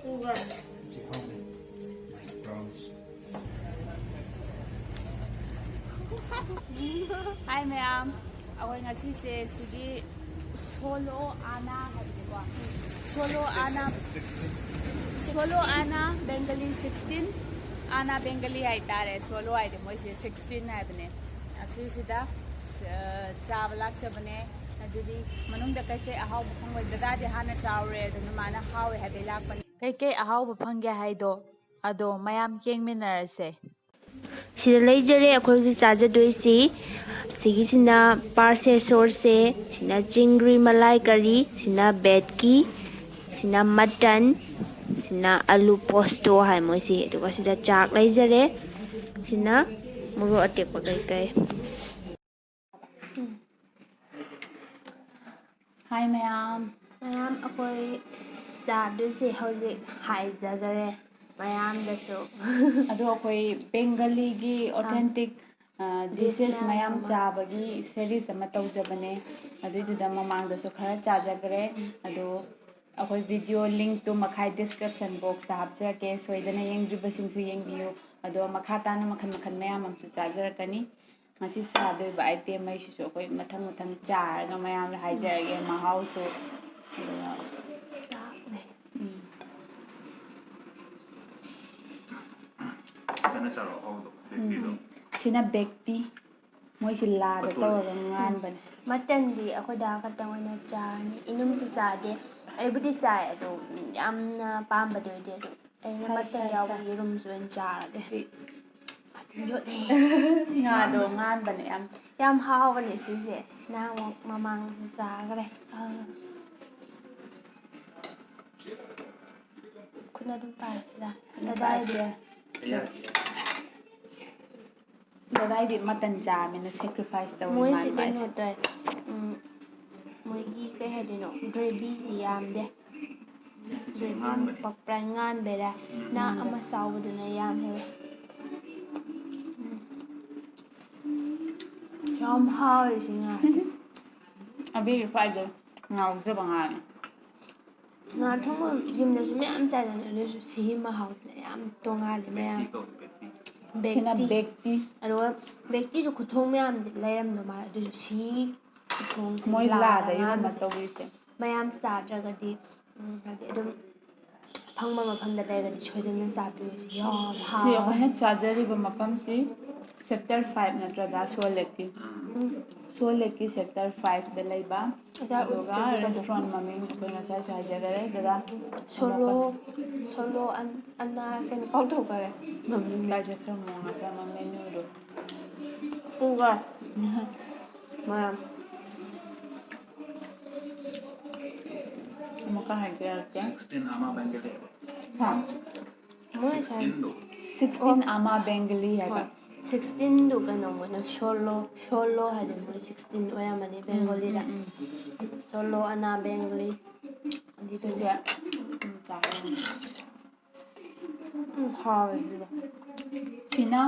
Hi ma'am. Ako ngasi sige Sholoana habiko. Sholoana Bengali 16. Ana Bengali ay tare. Sholo ay mo 16 ay bane. Asi sida chabalak sabane. Adudi manungda kai ahaw phangwai dadadi hana chawre dana mana hawe habe lakpan. Kai ahaw phangge haido ado mayam yengminarase. sida leijare akhoi ji chajadoi sigisina parse source sina chingri malai curry sina bedki sina mutton sina alu posto hai moisi aduga sida chak leijare sina muro atekpa kai Hi ma'am. mayam akhoi chadoi hoje haijagare mayam daso Ado akoi Bengali gi authentic dishes mayam chabagi series ama tawjabane adududa mamangdasu khara chajagre ado akoi video link to makhai description box ta hapjarake soidana yengdribasingsu yengbiyu ado makhatana makhan mayam amchu chajarakani ngasi sadoiba item mai su akoi mathang charaga mayam haijarage mahausu sina bekti moisi lada tawraga nganbane mutton di akhoi da khatang oina chani inumsu chade aibudi chai ado yamna pamba doide ado aina mutton yawa yirumsu en charade ngado nganbane yam hawbane sise na mamang chagre kuna dum parasida dadai mutton jamina sacrifice tawri moi man si bai keno toy moigi kai hadino gravy ji yamde gravy pakprai ngan bera na ama sawduna yam he yam hawe singa abi friday ngawjaba ngana nga thong yumdasu meyam chajana adusu sihi mahausna yam tongale meyam sina bekti ado bekti su khuthong meyam lairamdo ma adusu si khuthong se moi la lada nga yuma tawise mayam chadragadi hadi adum phangma mafamda laigadi soidana chabiyosi yam si ha akhona chajariba mapam si sector 5 natrada Soleki sector 5 da laiba adoga restaurant maming akoi ngasai hajagare dada solo anna ken kautokare maming kaje khara monga sama menu do puga mayam amaka hajagare 16 ama Bengali. moi 16 ama Bengali haiba 16 do kano mona solo hade moi 16 oya mani Bengali da solo ana Bengali andi to ya hawe sina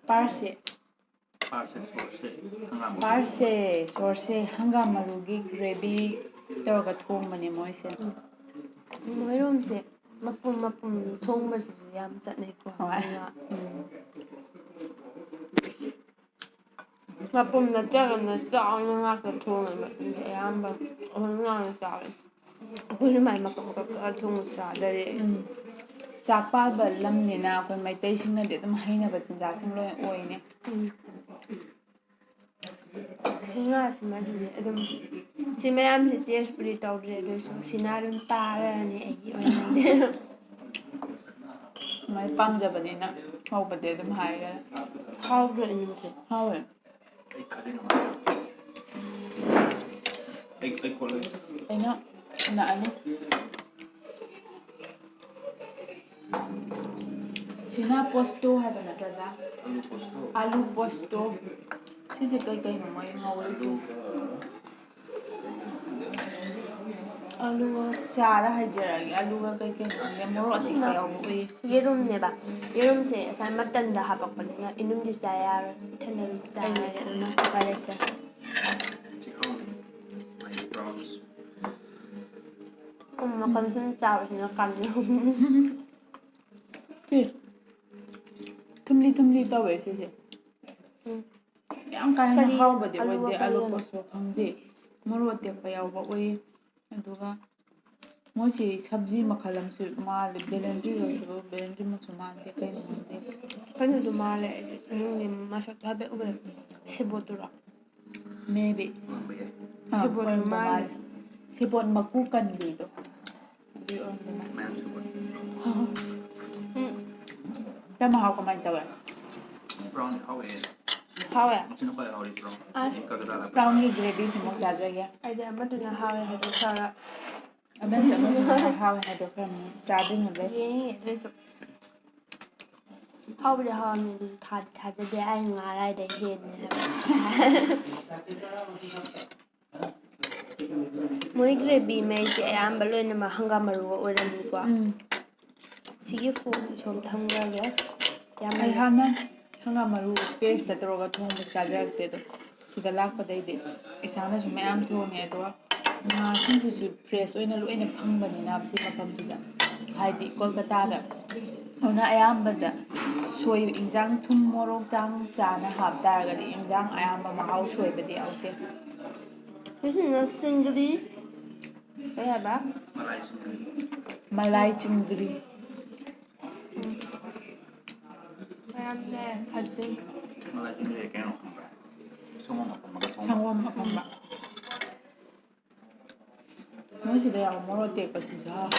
parse source hangam marugi gravy tawga thongmane moise moiromse mapum thongbasu yam chatnai ko mapum na chagana sauna ngaka thonga ma yamba onna sawe akoi mai makam ka thong sa dare chapa ba lamnina akoi maitai singna de dum haina ba chinjak sing loi oine singa simasi adum simayam si taste puri tawdre adusu sinarum tarani aigi oinande mai pamjabanina hawbade dum haiga hawdre inimse hawe aina na ani sina posto haiba natrada alu posto sise kai moi ngawrisi aluga chara hajaragi aluga kai moro asik yawbi yerum neba yerum se asai matan da hapakpanina inum di sayar thanem sayar na pareta ꯃꯈꯜ ꯁꯨꯝ ꯆꯥꯕꯁꯤꯅ ꯀꯥꯟꯅꯩ ꯊꯨꯝꯂꯤ ꯇꯧꯋꯦ ꯁꯤꯁꯦ ꯌꯥꯝ ꯀꯥ ꯍꯦꯟꯅ ꯀꯔꯤꯒꯅꯣ ꯍꯥꯎꯕꯗꯤ ꯑꯂꯨꯒ ꯑꯣꯏꯗꯦ ꯑꯂꯨ ꯀꯔꯤꯒꯅꯣ ꯄꯣꯠꯁꯨ ꯈꯪꯗꯦ ꯃꯣꯔꯣꯛ ꯑꯇꯦꯛꯄ ꯌꯥꯎꯕ ꯎꯏ ꯑꯗꯨꯒ ꯃꯣꯏꯁꯤ ꯁꯕꯖꯤ ꯃꯈꯜ ꯑꯃꯁꯨ ꯃꯥꯜꯂꯤ ꯕꯦꯂꯦꯟꯗ꯭ꯔꯤꯁꯨ ꯕꯦꯂꯦꯟꯗ꯭ꯔꯤꯃꯛꯁꯨ ꯃꯥꯟꯗꯦ ꯀꯩꯅꯣ ꯈꯪꯗꯦ ꯀꯩꯅꯣꯗꯨ ꯃꯥꯜꯂꯦ ꯑꯩꯗꯤ ꯃꯁꯛꯇꯣ ꯍꯥꯏꯐꯦꯠ ꯎꯕꯗ ꯁꯦꯕꯣꯠꯇꯨꯔꯣ ꯃꯦꯕꯤ ꯁꯦꯕꯣꯠꯇꯨ ꯑꯣꯏꯔꯝꯗꯧ ꯃꯥꯜꯂꯦ ꯃꯥꯜꯂꯦ ꯁꯦꯕꯣꯠ ꯃꯀꯨ ꯀꯟꯕꯤꯗꯣ ꯑꯗꯨꯏ ꯑꯣꯏꯔꯝꯗꯧ ꯃꯥꯜꯂꯦ ꯃꯍꯥꯎ ꯀꯃꯥꯏꯅ ꯇꯧꯋꯦ ꯍꯥꯎꯋꯦ ꯑꯁ ꯄ꯭ꯔꯥꯎꯟꯒꯤ ꯒ꯭ꯔꯦꯚꯤꯁꯤꯃꯨꯛ ꯆꯥꯖꯒꯦ ꯑꯩꯗꯤ ꯑꯃꯗꯨꯅ ꯍꯥꯎꯋꯦ ꯍꯥꯏꯗꯣꯛꯈ꯭ꯔꯒ ꯑꯃꯁꯨ ꯍꯥꯎꯋꯦ ꯍꯥꯏꯗꯣꯛꯈ꯭ꯔꯕꯅꯤ ꯆꯥꯗ꯭ꯔꯤꯉꯩꯗꯩ ꯌꯦꯡꯉꯦ ꯑꯗꯨꯏꯁꯨ ꯍꯥꯎꯕꯨꯗꯤ ꯍꯥꯎꯔꯝꯅꯤ ꯑꯗꯨ ꯊꯥꯖꯗꯦ ꯑꯩ ꯉꯥꯔꯥꯏꯗꯩ ꯍꯦꯟꯅꯤ ꯍꯥꯏꯕ ꯃꯣꯏ ꯒ꯭ꯔꯦꯚꯤ ꯃꯩꯁꯦ ꯑꯌꯥꯝꯕ ꯂꯣꯏꯅꯃꯛ ꯍꯪꯒꯥꯝ ꯃꯔꯨꯒ ꯑꯣꯏꯔꯝꯅꯤꯀꯣ ꯁꯤꯒꯤ ꯐꯣꯛꯁꯤ ꯁꯣꯝ ꯊꯝꯈ꯭ꯔꯒꯦ ꯑꯩ ꯌꯥꯝꯃꯜꯂꯦ ꯍꯥꯟꯅ ꯍꯪꯒꯥꯝ ꯃꯔꯨ ꯄꯦꯁꯇ ꯇꯧꯔꯒ ꯊꯣꯡꯕ ꯆꯥꯖꯔꯛꯇꯦ ꯑꯗꯣ ꯁꯤꯗ ꯂꯥꯛꯄꯗꯩꯗꯤ ꯏꯁꯥꯅꯁꯨ ꯃꯌꯥꯝ ꯊꯣꯡꯉꯦ ꯑꯗꯨꯒ ꯉꯥꯁꯤꯡꯁꯤꯁꯨ ꯐ꯭ꯔꯦꯁ ꯑꯣꯏꯅ ꯂꯣꯏꯅ ꯐꯪꯕꯅꯤꯅ ꯁꯤ ꯃꯐꯝꯁꯤꯗ ꯍꯥꯏꯗꯤ ꯀꯣꯜꯀꯇꯥꯗ ꯑꯗꯨꯅ ꯑꯌꯥꯝꯕꯗ ꯏꯟꯖꯥꯡ ꯊꯨꯝ ꯃꯣꯔꯣꯛ ꯆꯥꯡ ꯆꯥꯅ ꯍꯥꯞꯇꯥꯔꯒꯗꯤ ꯏꯟꯖꯥꯡ ꯑꯌꯥꯝꯕ ꯃꯍꯥꯎ ꯁꯣꯏꯕꯗꯤ ꯌꯥꯎꯗꯦ ꯁꯤꯁꯤꯅ ꯆꯤꯡꯒ꯭ꯔꯤ ꯀꯩ ꯍꯥꯏꯕ ꯃꯂꯥꯏ ꯆꯤꯡꯒ꯭ꯔꯤ ꯃꯌꯥꯝꯅꯦ ꯈꯥꯖꯤꯡ ꯁꯪꯒꯣꯝ ꯑꯐꯝꯕ ꯃꯣꯏ ꯁꯤꯗ ꯌꯥꯎꯕ ꯃꯣꯔꯣꯛ ꯑꯇꯦꯛꯄꯁꯤꯁꯨ ꯍꯥꯎꯋꯦ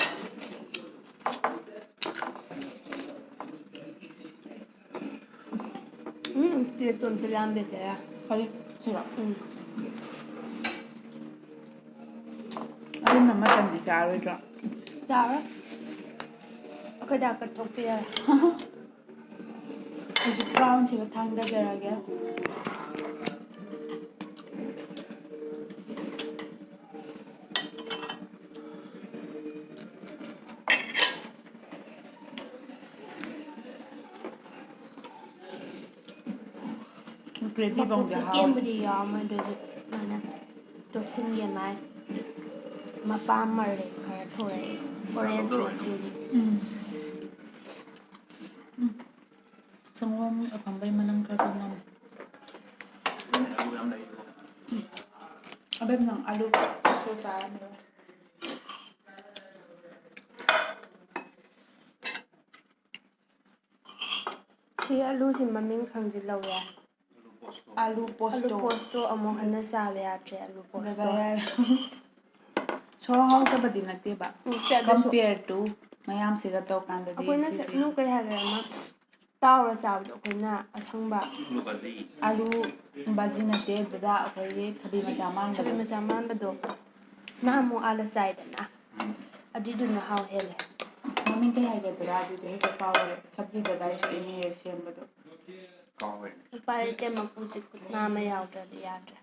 ꯄ꯭ꯂꯦꯠꯇꯣ ꯑꯝꯇ ꯂꯥꯝꯕꯤꯒꯦꯔꯥ ꯀꯔꯤ ꯁꯤꯔꯣ ꯎꯝ ꯑꯗꯨꯝ ꯃꯇꯟꯗꯤ ꯆꯥꯔꯣꯏꯗ꯭ꯔꯣ ꯆꯥꯔꯣꯏ ꯑꯩꯈꯣꯏ ꯗꯥ ꯀꯠꯊꯣꯛꯄꯤꯔꯒꯦ ꯑꯩꯁꯨ ꯕ꯭ꯔꯥꯎꯟꯁꯤꯒ ꯊꯥꯡꯗꯖꯔꯒꯦ ꯒ꯭ꯔꯦꯚꯤ ꯕꯪꯗꯤ ꯃꯀꯨꯞꯁꯤ ꯍꯥꯎꯋꯦ ꯀꯦꯝꯕꯨꯗꯤ ꯌꯥꯎꯔꯝꯃꯣꯏ ꯑꯗꯨꯏꯁꯨ ꯃꯥꯅ ꯇꯣꯠꯁꯤꯟꯒꯦ ꯃꯥꯏ ꯃꯄꯥꯝ ꯃꯔꯩ ꯈꯔ ꯊꯣꯔꯛꯑꯦ ꯑꯣꯔꯦꯟꯖ ꯃꯆꯨꯒꯤ ꯁꯪꯒꯣꯝ ꯑꯐꯝꯕꯩ ꯃꯅꯝ ꯈꯔ ꯅꯝꯃꯦ ꯑꯕꯦꯝ ꯅꯪ ꯑꯂꯨ ꯀꯥꯡꯁꯣꯏ ꯆꯥꯔꯝꯃꯔꯣꯏ ꯁꯤ ꯑꯂꯨꯁꯤ ꯃꯃꯤꯡ ꯈꯪꯖꯤꯜꯍꯧ ꯌꯥꯏ ꯑꯂꯨ ꯄꯣꯁꯇꯣ ꯑꯃꯨꯛ ꯍꯟꯅ ꯆꯥꯕ ꯌꯥꯗ꯭ꯔꯦ ꯑꯂꯨ ꯗꯗꯥ ꯄꯣꯁꯇꯣ ꯌꯥꯔꯦ ꯁꯣ ꯍꯥꯎꯇꯕꯗꯤ ꯅꯠꯇꯦꯕ ꯑꯗꯨꯁꯨ ꯀꯝꯄꯤꯌꯔ ꯇꯨ ꯃꯌꯥꯝꯁꯤꯒ ꯇꯧꯔꯀꯥꯟꯗꯗꯤ ꯑꯩꯈꯣꯏꯅ ꯁꯤꯁꯤ ꯅꯨꯡ ꯀꯩ ꯍꯥꯏꯈ꯭ꯔꯦ ꯑꯃ ꯇꯥꯎꯔ ꯆꯥꯕꯗꯣ ꯑꯩꯈꯣꯏꯅ ꯑꯁꯪꯕ ꯑꯂꯨ ꯕꯥꯖꯤ ꯅꯠꯇꯦ ꯗꯗꯥ ꯑꯩꯈꯣꯏꯒꯤ ꯊꯕꯤ ꯃꯆꯥ ꯊꯕꯤ ꯃꯥꯟꯕꯗꯣ ꯃꯆꯥ ꯃꯥꯟꯕꯗꯣ ꯅꯍꯥꯟꯃꯨꯛ ꯑꯥꯗ ꯆꯥꯏꯗꯅ ꯑꯗꯨꯏꯗꯨꯅ ꯍꯥꯎ ꯍꯦꯜꯂꯦ ꯃꯃꯤꯡ ꯀꯩ ꯍꯥꯏꯒꯗ꯭ꯔꯥ ꯑꯗꯨꯗꯤ ꯍꯦꯛꯇ ꯀꯥꯎꯔꯦ ꯁꯕꯖꯤꯗ ꯗꯥꯏꯔꯦꯛ ꯑꯩꯅ ꯍꯦꯛ ꯁꯦꯝꯕꯗꯣ ꯎꯄꯥꯏ ꯂꯩꯇꯦ ꯃꯀꯨꯁꯤ ꯈꯨꯠꯅꯥ ꯑꯃ ꯌꯥꯎꯗ꯭ꯔꯗꯤ ꯌꯥꯗ꯭ꯔꯦ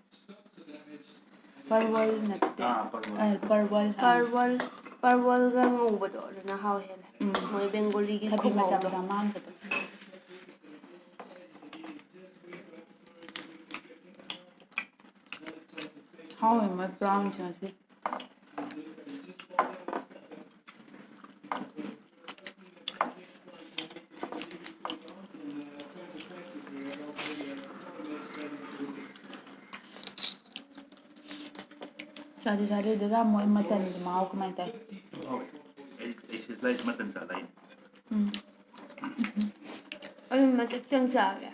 ꯄꯔꯋꯜ ꯅꯠꯇꯦ ꯄꯔꯋꯜ ꯄꯔꯋꯜꯒ ꯉꯧꯕꯗꯣ ꯑꯗꯨꯅ ꯍꯥꯎ ꯍꯦꯜꯂꯦ ꯃꯣꯏ ꯕꯦꯡꯒꯣꯂꯤꯒꯤ ꯊꯕꯤ ꯃꯆꯥ ꯈꯨꯉꯧꯗꯣ ꯃꯆꯥ ꯃꯥꯟꯕꯗꯣ ꯍꯥꯎꯋꯦ ꯃꯣꯏ ꯕ꯭ꯔꯥꯎꯟꯁꯦ ꯉꯁꯤ ꯆꯥꯗꯤ ꯆꯥꯗ꯭ꯔꯤ ꯗꯗꯥ ꯃꯣꯏ ꯃꯇꯟꯗꯤ ꯃꯍꯥꯎ ꯀꯃꯥꯏꯅ ꯇꯧꯋꯤ ꯑꯗꯨ ꯃꯇꯤꯛ ꯆꯪ ꯆꯥꯒꯦ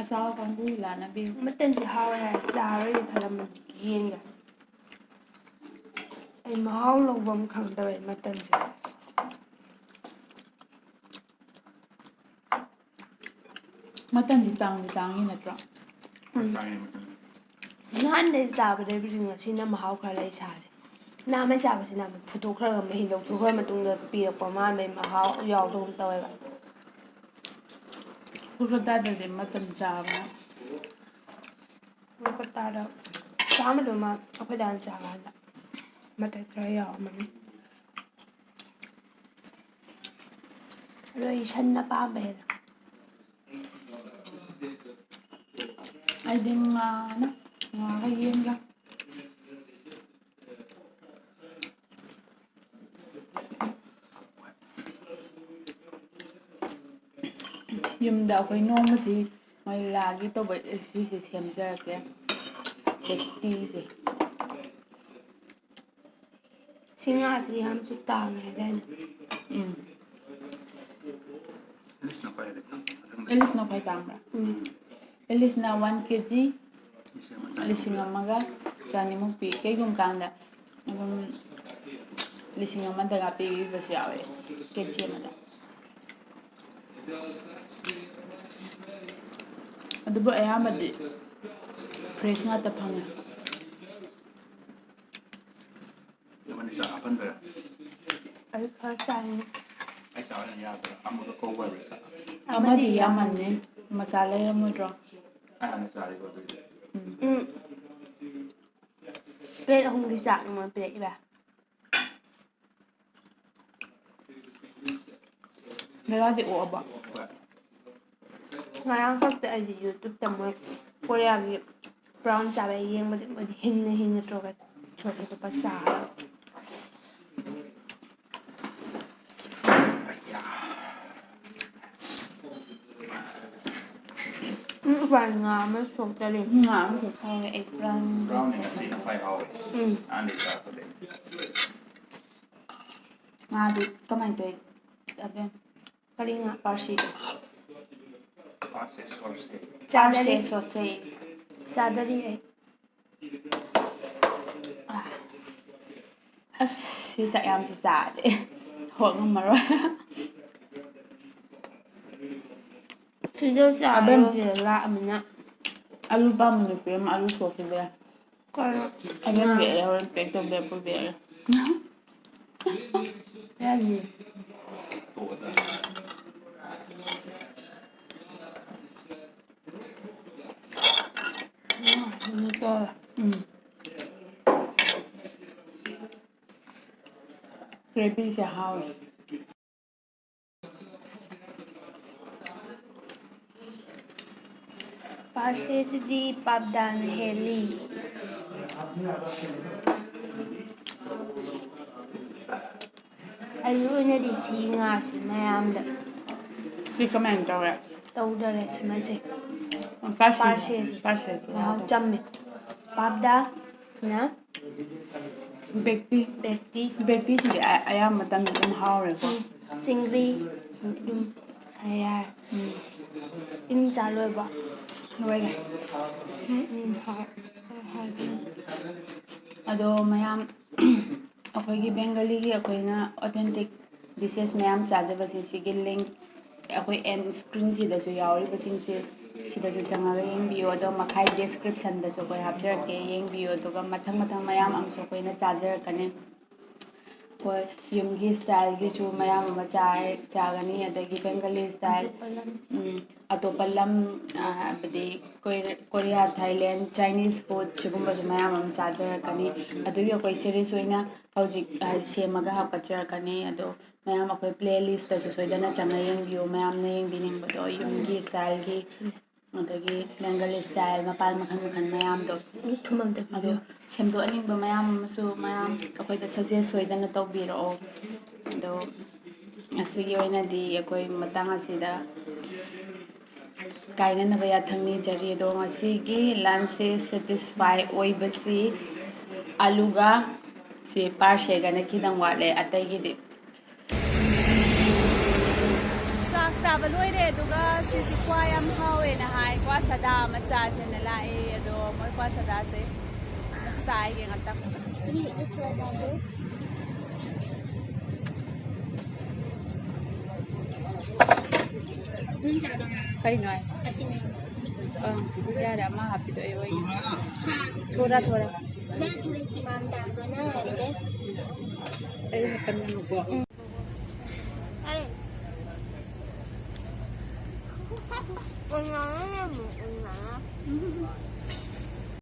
ꯑꯆꯥꯕ ꯀꯥꯡꯕꯨ ꯂꯥꯟꯅꯕꯤꯌꯨ ꯃꯇꯟꯁꯦ ꯍꯥꯎꯋꯦ ꯍꯥꯏꯔ ꯆꯥꯔꯣꯏꯒꯦ ꯈꯜꯂꯝꯕꯅꯤ ꯌꯦꯟꯒ ꯑꯩ ꯃꯍꯥꯎ ꯂꯧꯕꯝ ꯈꯪꯗꯕꯩ ꯃꯇꯟꯁꯦ ꯃꯇꯟꯁꯤ ꯇꯥꯡꯗꯤ ꯇꯥꯡꯉꯤ ꯅꯠꯇ꯭ꯔꯣ ꯅꯍꯥꯟꯗꯩ ꯆꯥꯕꯗꯩꯕꯨꯗꯤ ꯉꯁꯤꯅ ꯃꯍꯥꯎ ꯈꯔ ꯂꯩ ꯏꯁꯥꯁꯦ ꯅꯍꯥꯟꯃꯩ ꯆꯥꯕꯁꯤꯅ ꯑꯃꯨꯛ ꯐꯨꯠꯇꯣꯛꯈ꯭ꯔꯒ ꯃꯍꯤ ꯂꯧꯊꯣꯛꯈ꯭ꯔ ꯃꯇꯨꯡꯗ ꯄꯤꯔꯛꯄ ꯃꯥꯟꯕꯩ ꯃꯍꯥꯎ ꯌꯥꯎꯗꯒꯨꯝ ꯇꯧꯋꯦꯕ ꯀꯣꯜꯀꯇꯥꯗꯗꯤ ꯃꯇꯟ ꯆꯥꯕꯅ ꯀꯣꯜꯀꯇꯥꯗ ꯆꯥꯝꯃꯗꯨꯃ ꯑꯩꯈꯣꯏ ꯗꯥꯅ ꯆꯥꯀꯥꯟꯗ ꯃꯇꯟ ꯈꯔ ꯌꯥꯎꯔꯝꯃꯅꯤ ꯑꯗꯣ ꯑꯩ ꯁꯟꯅ ꯄꯥꯝꯕ ꯍꯦꯜꯂꯦ ꯑꯩꯗꯤ ꯉꯥꯅ ꯉꯥꯒ ꯌꯦꯟꯒ ꯌꯨꯝꯗ ꯑꯩꯈꯣꯏ ꯅꯣꯡꯃꯁꯤ ꯃꯣꯏ ꯂꯥꯒꯤ ꯇꯧꯕ ꯁꯤꯁꯦ ꯁꯦꯝꯖꯔꯛꯀꯦ ꯎꯇꯤꯁꯦ ꯁꯤ ꯉꯥꯁꯤ ꯌꯥꯝꯁꯨ ꯇꯥꯡꯉꯦ ꯍꯥꯏꯗꯥꯏꯅꯦ ꯏꯂꯤꯁꯅ ꯈ꯭ꯋꯥꯏ ꯇꯥꯡꯕ꯭ꯔꯥ ꯏꯂꯤꯁꯅ 1 kg 1,100 ꯄꯤ ꯀꯩꯒꯨꯝꯕ ꯀꯥꯟꯗ ꯑꯗꯨꯝ 1,000ꯗꯒ ꯄꯤꯕꯁꯨ ꯌꯥꯎꯋꯦ kg ꯑꯃꯗ ꯑꯗꯨꯕꯨ ꯑꯌꯥꯝꯕꯗꯤ ꯐ꯭ꯔꯦꯁ ꯉꯥꯛꯇ ꯐꯪꯉꯦ ꯑꯩ ꯈꯔ ꯆꯥꯅꯤꯡꯉꯤ ꯑꯃꯗꯤ ꯌꯥꯝꯃꯟꯅꯤ ꯃꯆꯥ ꯂꯩꯔꯝꯃꯣꯏꯗ꯭ꯔꯣ ꯄ꯭ꯂꯦꯠ 3ꯒꯤ ꯆꯥꯛꯅꯤ ꯃꯣꯏ ꯄꯤꯔꯛꯏꯕ ꯗꯗꯥꯗꯤ ꯑꯣꯛꯑꯕꯣ ꯉꯔꯥꯡ ꯈꯛꯇ ꯑꯩꯗꯤ ꯌꯨꯇ꯭ꯌꯨꯕꯇ ꯃꯣꯏ ꯀꯣꯔꯤꯌꯥꯒꯤ ꯕ꯭ꯔꯥꯎꯟ ꯆꯥꯕꯩ ꯌꯦꯡꯕꯗꯤ ꯃꯣꯏꯗꯤ ꯍꯤꯡꯅ ꯇꯧꯔꯒ ꯁꯣꯁ ꯑꯇꯣꯞꯄ ꯆꯥꯔꯒ ꯎꯄꯥꯏ ꯉꯥ ꯑꯃ ꯁꯣꯛꯇꯔꯤ ꯉꯥ ꯑꯃꯁꯨ ꯍꯥꯎꯋꯦ ꯑꯩ ꯉꯥꯗꯨ ꯀꯃꯥꯏꯅ ꯇꯧꯋꯤ ꯀꯔꯤ ꯉꯥ ꯄꯥꯔꯁꯤꯗꯣ ꯆꯥꯗꯔꯤ ꯁꯣꯁꯦ ꯆꯥꯗꯔꯤ ꯑꯩ ꯑꯁ ꯁꯤ ꯆꯥꯛ ꯌꯥꯝꯁꯤ ꯆꯥꯔꯗꯤ ꯍꯣꯠ ꯉꯝꯃꯔꯣꯏ ꯁꯤꯗ ꯑꯕꯦꯝ ꯆꯥꯔꯣꯒꯦ ꯂꯥꯛꯑꯃꯤꯅ ꯑꯂꯨ ꯄꯥꯝꯕ ꯅꯨꯄꯤ ꯑꯃ ꯑꯂꯨ ꯁꯣꯛꯈꯤꯕ ꯌꯥꯏ ꯀꯩꯅꯣ ꯑꯕꯦꯝꯒꯤ ꯑꯩ ꯍꯣꯔꯦꯟ ꯄꯦꯛ ꯇꯧꯕꯤꯔ ꯄꯨꯕꯤꯔꯒꯦ ꯌꯥꯅꯤ ꯒ꯭ꯔꯦꯚꯤꯁꯦ ꯍꯥꯎꯋꯦ ꯄꯥꯔꯁꯦꯁꯤꯗꯤ ꯄꯥꯞꯗꯥꯅ ꯍꯦꯜꯂꯤ ꯑꯩꯒꯤ ꯑꯣꯏꯅꯗꯤ ꯁꯤ ꯉꯥꯁꯤ ꯃꯌꯥꯝꯗ ꯔꯤꯀꯃꯦꯟ ꯇꯧꯔꯦ ꯇꯧꯗꯔꯦ ꯁꯤꯃꯁꯦ ꯄꯥꯔꯁꯦꯁꯤ ꯄꯥꯔꯁꯦꯁꯦ ꯃꯍꯥꯎ ꯆꯝꯃꯦ ꯄꯥꯞꯗꯥꯅ ꯕꯦꯛꯇꯤꯁꯤꯗꯤ ꯑꯌꯥꯝꯕ ꯃꯇꯝꯗ ꯑꯗꯨꯝ ꯍꯥꯎꯔꯦꯀꯣ ꯆꯤꯡꯒ꯭ꯔꯤ ꯑꯗꯨꯝ ꯌꯥꯔꯦ ꯏꯟ ꯆꯥ ꯂꯣꯏꯔꯕꯣ ꯂꯣꯏꯔꯦ ꯑꯗꯣ ꯃꯌꯥꯝ ꯑꯩꯈꯣꯏꯒꯤ ꯕꯦꯡꯒꯂꯤꯒꯤ ꯑꯩꯈꯣꯏꯅ ꯑꯣꯊꯦꯟꯇꯤꯛ ꯗꯤꯁꯦꯁ ꯃꯌꯥꯝ ꯆꯥꯖꯕꯁꯦ ꯁꯤꯒꯤ ꯂꯤꯡꯛ ꯑꯩꯈꯣꯏ ꯑꯦꯟ ꯏꯁꯀ꯭ꯔꯤꯟꯁꯤꯗꯁꯨ ꯌꯥꯎꯔꯤꯕꯁꯤꯡꯁꯦ ꯁꯤꯗꯁꯨ ꯆꯪꯉꯒ ꯌꯦꯡꯕꯤꯌꯨ ꯑꯗꯣ ꯃꯈꯥꯏ ꯗꯦꯁꯀ꯭ꯔꯤꯞꯁꯟꯗꯁꯨ ꯑꯩꯈꯣꯏ ꯍꯥꯞꯆꯔꯛꯀꯦ ꯌꯦꯡꯕꯤꯌꯨ ꯑꯗꯨꯒ ꯃꯊꯪ ꯃꯌꯥꯝ ꯑꯃꯁꯨ ꯑꯩꯈꯣꯏꯅ ꯆꯥꯖꯔꯛꯀꯅꯤ ꯍꯣꯏ ꯌꯨꯝꯒꯤ ꯏꯁꯇꯥꯏꯜꯒꯤꯁꯨ ꯃꯌꯥꯝ ꯑꯃ ꯆꯥꯒꯅꯤ ꯑꯗꯒꯤ ꯕꯦꯡꯒꯂꯤ ꯏꯁꯇꯥꯏꯜ ꯑꯇꯣꯞꯄ ꯂꯝ ꯍꯥꯏꯕꯗꯤ ꯀꯣꯔꯤꯌꯥ ꯊꯥꯏꯂꯦꯟ ꯆꯥꯏꯅꯤꯁ ꯐꯨꯗ ꯁꯤꯒꯨꯝꯕꯁꯨ ꯃꯌꯥꯝ ꯑꯃ ꯆꯥꯖꯔꯛꯀꯅꯤ ꯑꯗꯨꯒꯤ ꯑꯩꯈꯣꯏ ꯁꯦꯔꯤꯁ ꯑꯣꯏꯅ ꯍꯧꯖꯤꯛ ꯁꯦꯝꯃꯒ ꯍꯥꯞꯀꯠꯆꯔꯛꯀꯅꯤ ꯑꯗꯣ ꯃꯌꯥꯝ ꯑꯩꯈꯣꯏ ꯄ꯭ꯂꯦ ꯂꯤꯁꯇꯁꯨ ꯁꯣꯏꯗꯅ ꯆꯪꯉ ꯌꯦꯡꯕꯤꯌꯨ ꯃꯌꯥꯝꯅ ꯌꯦꯡꯕꯤꯅꯤꯡꯕꯗꯣ ꯌꯨꯝꯒꯤ ꯏꯁꯇꯥꯏꯜꯒꯤ ꯑꯗꯒꯤ ꯕꯦꯡꯒꯂꯤ ꯏꯁꯇꯥꯏꯜ ꯃꯄꯥꯟ ꯃꯈꯜ ꯃꯌꯥꯝꯗꯣ ꯑꯗꯣ ꯁꯦꯝꯗꯣꯛꯍꯟꯅꯤꯡꯕ ꯃꯌꯥꯝ ꯑꯃꯁꯨ ꯃꯌꯥꯝ ꯑꯩꯈꯣꯏꯗ ꯁꯖꯦꯁ ꯁꯣꯏꯗꯅ ꯇꯧꯕꯤꯔꯛꯑꯣ ꯑꯗꯣ ꯉꯁꯤꯒꯤ ꯑꯣꯏꯅꯗꯤ ꯑꯩꯈꯣꯏ ꯃꯇꯥꯡ ꯑꯁꯤꯗ ꯀꯥꯏꯅꯅꯕ ꯌꯥꯊꯪ ꯅꯤꯖꯔꯤ ꯑꯗꯣ ꯉꯁꯤꯒꯤ ꯂꯟꯁꯁꯦ ꯁꯦꯇꯤꯁꯐꯥꯏ ꯑꯣꯏꯕꯁꯤ ꯑꯂꯨꯒ ꯁꯤ ꯄꯥꯔꯁꯦꯒꯅ ꯈꯤꯇꯪ ꯋꯥꯠꯂꯦ ꯑꯇꯩꯒꯤꯗꯤ ꯆꯥꯛ ꯆꯥꯕ ꯂꯣꯏꯔꯦ ꯑꯗꯨꯒ ꯁꯤꯁꯤ ꯀ꯭ꯋꯥ ꯌꯥꯝ ꯍꯥꯎꯋꯦꯅ ꯍꯥꯏ ꯀ꯭ꯋꯥ ꯁꯗꯥ ꯑꯃ ꯆꯥꯁꯦꯅ ꯂꯥꯛꯑꯦ ꯑꯗꯣ ꯃꯣꯏ ꯀ꯭ꯋꯥ ꯁꯗꯥꯁꯦ ꯆꯥꯏꯒꯦ ꯉꯥꯛꯇꯪ कहीं ना यार अम्मा हापी तो ये वही थोड़ा थोड़ा Con nó